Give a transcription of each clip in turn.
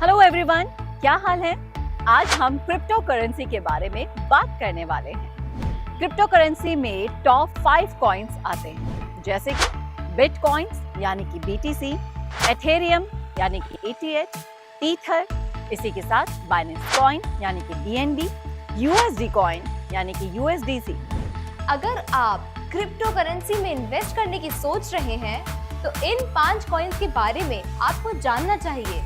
Hello everyone, क्या हाल है। आज हम क्रिप्टो करेंसी के बारे में बात करने वाले हैं। क्रिप्टो करेंसी में टॉप 5 कॉइन्स आते हैं, जैसे कि बिटकॉइंस यानी कि BTC, एथेरियम यानी कि ETH, ईथर, इसी के साथ बाइनेंस कॉइन यानी कि BNB, USD कॉइन यानी कि USDC। अगर आप क्रिप्टो करेंसी में इन्वेस्ट करने की सोच रहे हैं तो इन 5 कॉइन्स के बारे में आपको जानना चाहिए।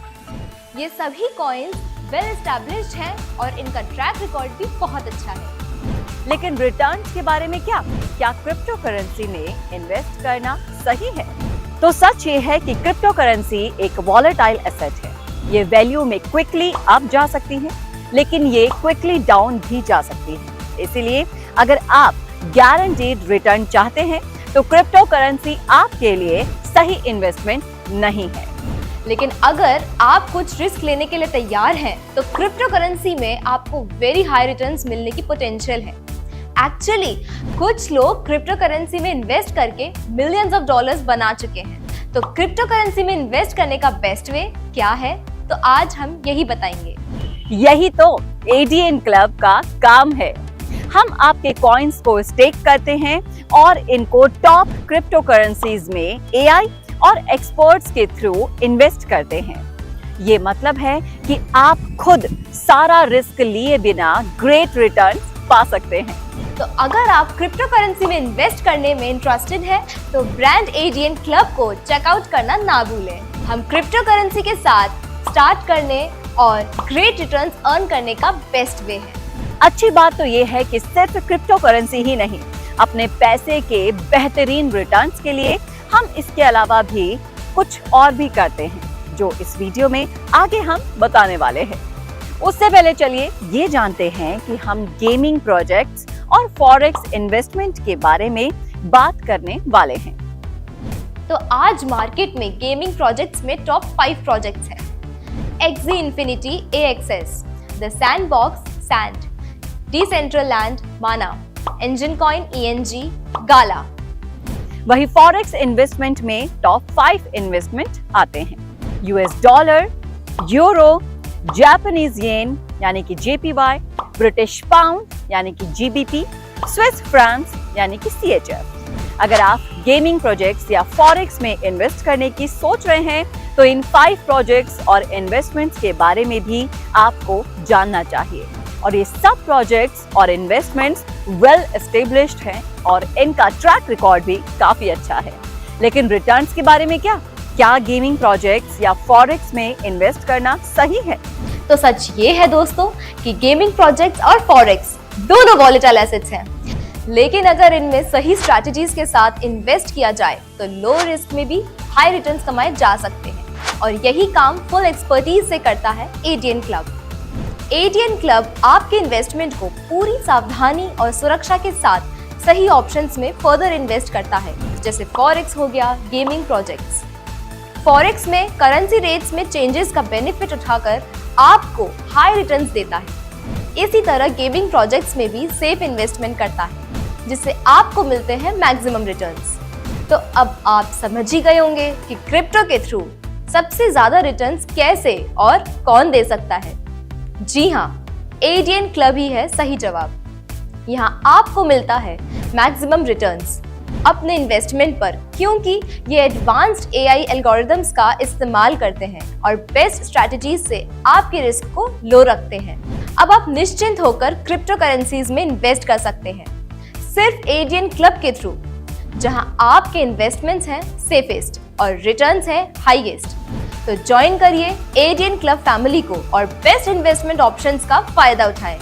ये सभी कॉइन्स वेल एस्टैब्लिश्ड हैं और इनका ट्रैक रिकॉर्ड भी बहुत अच्छा है। लेकिन रिटर्न्स के बारे में क्या क्रिप्टो करेंसी में इन्वेस्ट करना सही है? तो सच ये है कि क्रिप्टो करेंसी एक वॉलेटाइल एसेट है। ये वैल्यू में क्विकली अप जा सकती है, लेकिन ये क्विकली डाउन भी जा सकती है। इसीलिए अगर आप गारंटीड रिटर्न चाहते हैं तो क्रिप्टो करेंसी आपके लिए सही इन्वेस्टमेंट नहीं है। लेकिन अगर आप कुछ रिस्क लेने के लिए तैयार हैं तो क्रिप्टो करेंसी में आपको वेरी हाई रिटर्न्स मिलने की पोटेंशियल है। एक्चुअली कुछ लोग क्रिप्टो करेंसी में इन्वेस्ट करके मिलियंस ऑफ डॉलर्स बना चुके हैं। तो क्रिप्टो करेंसी में इन्वेस्ट करने का बेस्ट वे क्या है, तो आज हम यही बताएंगे। यही तो ADN क्लब का काम है। हम आपके कॉइन्स को स्टेक करते हैं और इनको टॉप क्रिप्टो करेंसीज में AI और एक्सपर्ट्स के थ्रू इन्वेस्ट करते हैं। ये मतलब है कि आप खुद सारा रिस्क लिए बिना ग्रेट रिटर्न पा सकते हैं। तो अगर आप क्रिप्टो करेंसी में इन्वेस्ट करने में इंटरेस्टेड हैं, तो ब्रांड ADN क्लब को चेकआउट करना ना भूलें। हम क्रिप्टो करेंसी के साथ स्टार्ट करने और ग्रेट रिटर्न्स अर्न करने का बेस्ट वे है। अच्छी बात तो ये है कि सिर्फ क्रिप्टो करेंसी ही नहीं, अपने पैसे के बेहतरीन रिटर्न्स के लिए हम इसके अलावा भी कुछ और भी करते हैं, जो इस वीडियो में आगे हम बताने वाले हैं। उससे पहले चलिए ये जानते हैं कि हम गेमिंग प्रोजेक्ट्स और फॉरेक्स इन्वेस्टमेंट के बारे में बात करने वाले हैं। तो आज मार्केट में गेमिंग प्रोजेक्ट्स में टॉप 5 प्रोजेक्ट्स हैं। Axie Infinity AXS, The Sandbox Sand, Decentraland Mana, Engine Coin ENG, Gala। वही फॉरेक्स इन्वेस्टमेंट में टॉप 5 इन्वेस्टमेंट आते हैं। US dollar, euro, Japanese yen यानी कि JPY, ब्रिटिश पाउंड यानी कि GBP, स्विस फ्रांस यानी कि CHF। अगर आप गेमिंग प्रोजेक्ट्स या फॉरेक्स में इन्वेस्ट करने की सोच रहे हैं तो इन 5 प्रोजेक्ट्स और इन्वेस्टमेंट्स के बारे में भी आपको जानना चाहिए। और ये सब प्रोजेक्ट्स और इन्वेस्टमेंट्स वेल एस्टेब्लिश्ड हैं और इनका ट्रैक रिकॉर्ड भी काफी अच्छा है। लेकिन रिटर्न्स के बारे में क्या गेमिंग प्रोजेक्ट्स या फॉरेक्स में इन्वेस्ट करना सही है? तो सच ये है दोस्तों कि गेमिंग प्रोजेक्ट्स और फॉरेक्स दोनों वॉलेटाइल एसेट्स हैं। लेकिन अगर इनमें सही स्ट्रैटेजीज के साथ इन्वेस्ट किया जाए तो लो रिस्क में भी हाई रिटर्न्स कमाए जा सकते हैं। और यही काम फुल एक्सपर्टीज से करता है ADN क्लब। ADN क्लब आपके इन्वेस्टमेंट को पूरी सावधानी और सुरक्षा के साथ सही ऑप्शंस में फर्दर इन्वेस्ट करता है, जैसे फॉरेक्स हो गया, गेमिंग प्रोजेक्ट्स। फॉरेक्स में करेंसी रेट्स में चेंजेस का बेनिफिट उठाकर आपको हाई रिटर्न्स देता है। इसी तरह गेमिंग प्रोजेक्ट्स में भी सेफ इन्वेस्टमेंट करता है, जिससे आपको मिलते हैं मैक्सिमम रिटर्न्स। तो अब आप समझ ही गए होंगे कि क्रिप्टो के थ्रू सबसे ज्यादा रिटर्न्स कैसे और कौन दे सकता है। जी हाँ, ADN क्लब ही है सही जवाब। यहाँ आपको मिलता है मैक्सिमम रिटर्न्स अपने इन्वेस्टमेंट पर, क्योंकि ये एडवांस्ड AI एल्गोरिदम्स का इस्तेमाल करते हैं और बेस्ट स्ट्रैटेजीज से आपके रिस्क को लो रखते हैं। अब आप निश्चिंत होकर क्रिप्टो करेंसीज में इन्वेस्ट कर सकते हैं, सिर्फ ADN क्लब के थ्रू, जहां आपके इन्वेस्टमेंट्स हैं सेफेस्ट और रिटर्न्स हैं हाईएस्ट। तो ज्वाइन करिए ADN क्लब फैमिली को और बेस्ट इन्वेस्टमेंट ऑप्शंस का फायदा उठाएं।